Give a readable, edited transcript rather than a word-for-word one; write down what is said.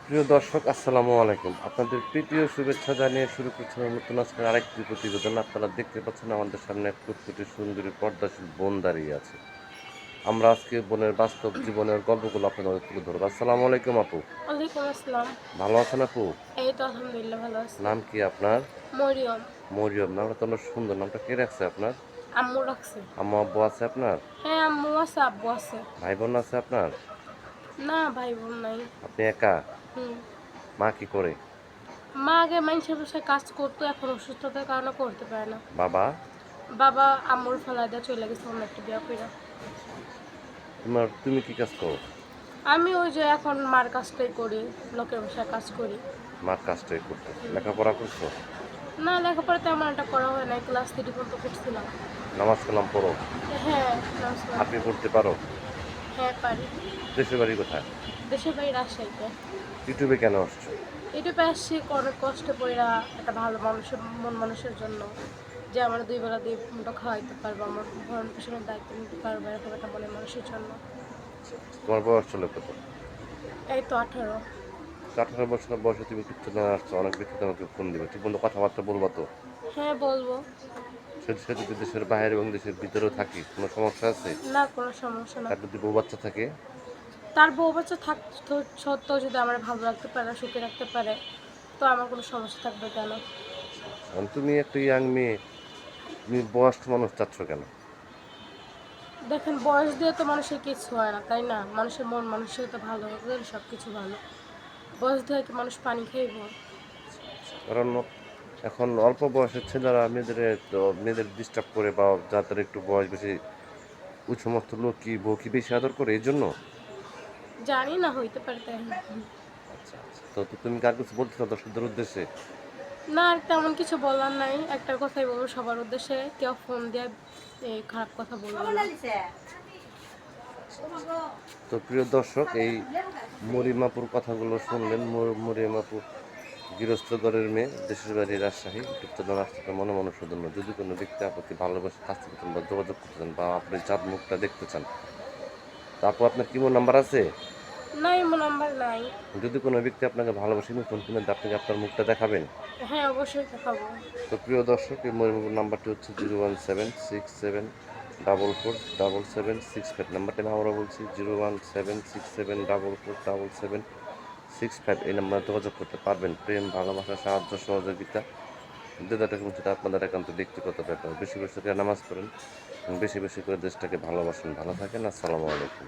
প্রিয় দর্শক আসসালামু আলাইকুম। আপনাদের প্রীতি ও শুভেচ্ছা জানিয়ে শুরু করছি আমার নতুন আজকের আরেকটি প্রতিবেদন। আপনারা দেখতে পাচ্ছেন আমাদের সামনে এক ফুটফুটে সুন্দরী পর্দাশীল বোন দাঁড়িয়ে আছে। আমরা আজকে বোনের বাস্তব জীবনের গল্পগুলো আপনাদের মাঝে তুলে ধরবো। আসসালামু আলাইকুম আপু। ওয়ালাইকুম আসসালাম। ভালো আছেন আপু? এই তো আলহামদুলিল্লাহ ভালো আছি। নাম কি আপনার? মরিয়ম। মরিয়ম। নামটা তো অনেক সুন্দর। নামটা কে রাখছে আপনার? আম্মু রাখছে। আম্মু আব্বু আছে আপনার? হ্যাঁ, আম্মু আছে, আব্বু আছে। ভাই বোন আছে আপনার? না, ভাই বোন নাই। আপনি একা? হুম। মা কি করে? মা আগে মানুষের বাসায় কাজ করতো, এখন অসুস্থতার কারণে করতে পারে না। বাবা? বাবা আম্মুর ফেলায় দিয়ে চলে গেছে অন্য একটা বিয়া কইরা। তুমি কি কাজ করো? আমি ওই যে এখন মার কাজটাই করি, লোকের বাসায় কাজ করি। মার কাজটাই করতে। হুম। লেখাপড়া করছো? না, লেখাপড়া তেমন একটা করা হয় নাই, ক্লাস 3 পর্যন্ত করছিলাম। নামাজ কালাম পড়ো? হ্যাঁ, নামাজ কালাম আপনি পড়ি। পড়তে পারো? হ্যাঁ, পারি। দেশের বাড়ি কোথায়? দেশের বাড়ি রাজশাহীতে। ইউটিউবে কেন আসছো? ইউটিউবে আসছি অনেক কষ্ট পইরা একটা ভালো মানুষের মানুষের জন্য, যে আমার 2 বেলা 2 মুঠো খাওয়াইতে পারবো, আমার ভরণ পোষণের দায়িত্ব নিতে পারবো, এরকম একটা মনের মানুষের জন্য। তোমার বয়স চলে কত? এই তো 18। 18 বছর বয়সে তুমি কীর্তনে আসছো, অনেক ব্যক্তি তোমাকে ফোন দিবে, ঠিক মতো কথাবার্তা বলবা তো? হ্যাঁ, বলবো। সে যদি দেশের বাইরে এবং দেশের ভিতরেও থাকি, কোনো সমস্যা আছে? না, কোনো সমস্যা না। তার যদি বউ বাচ্চা থাকে? তার বউ বাচ্চা থাক সত্ত্বেও যদি আমার ভালো রাখতে পারে, সুখে রাখতে পারে, তো আমার কোনো সমস্যা থাকবে কেন? কারণ তুমি একটা ইয়াং মেয়ে, তুমি বয়স্ক মানুষ চাচ্ছ কেন? দেখেন, বয়স দিয়ে তো মানুষের কিছু হয় না, তাই না? মানুষের মন মানুষের তো ভালো হতে গেলে সব কিছু ভালো। বয়স দিয়ে কি মানুষ পানি খাইব? কারণ এখন অল্প বয়সের ছেলেরা মেয়েদের ডিস্টার্ব করে, বা যাদের একটু বয়স বেশি, ওই সমস্ত লোক কি বউ কি বেশি আদর করে এই জন্য? জানি না, হইতে পারে তাই। আচ্ছা আচ্ছা, তো তুমি কার কিছু বলতে চাও দর্শকদের উদ্দেশ্যে? না, আর তেমন কিছু বলার নাই। একটা কথাই বলবো সবার উদ্দেশ্যে, কেউ ফোন দিয়ে খারাপ কথা বলবো না। তো প্রিয় দর্শক, এই মরিমাপুর কথাগুলো শুনলেন। মরিমাপুর গৃহস্থ ঘরের মেয়ে, দেশের বাড়ি রাজশাহী। ইউটিউব রাস্তাটা মনে মানুষের জন্য। যদি কোনো ব্যক্তি আপনাকে ভালোবাসে, কাজ করতে চান বা যোগাযোগ করতে চান, বা আপনি চাঁদ মুখটা দেখতে চান, তারপর আপনার কি নাম্বার আছে? নাই, এমন নাম্বার নাই। যদি কোনো ব্যক্তি আপনাকে ভালোবাসে ফোন কিনে আপনি কি আপনার মুখটা দেখাবেন? হ্যাঁ, অবশ্যই দেখাবো। তো প্রিয় দর্শক, এই মরিমাপুর নাম্বারটি হচ্ছে 01767447765। নাম্বারটি আমি আবারও বলছি, 01767447765। এই নাম্বারে যোগাযোগ করতে পারবেন। প্রেম, ভালোবাসা, সাহায্য, সহযোগিতা, যেটা কিন্তু সেটা আপনাদের একান্ত ব্যক্তিগত ব্যাপার। বেশি বেশি করে নামাজ পড়েন, বেশি বেশি করে দেশটাকে ভালোবাসেন। ভালো থাকেন। আসসালামু আলাইকুম।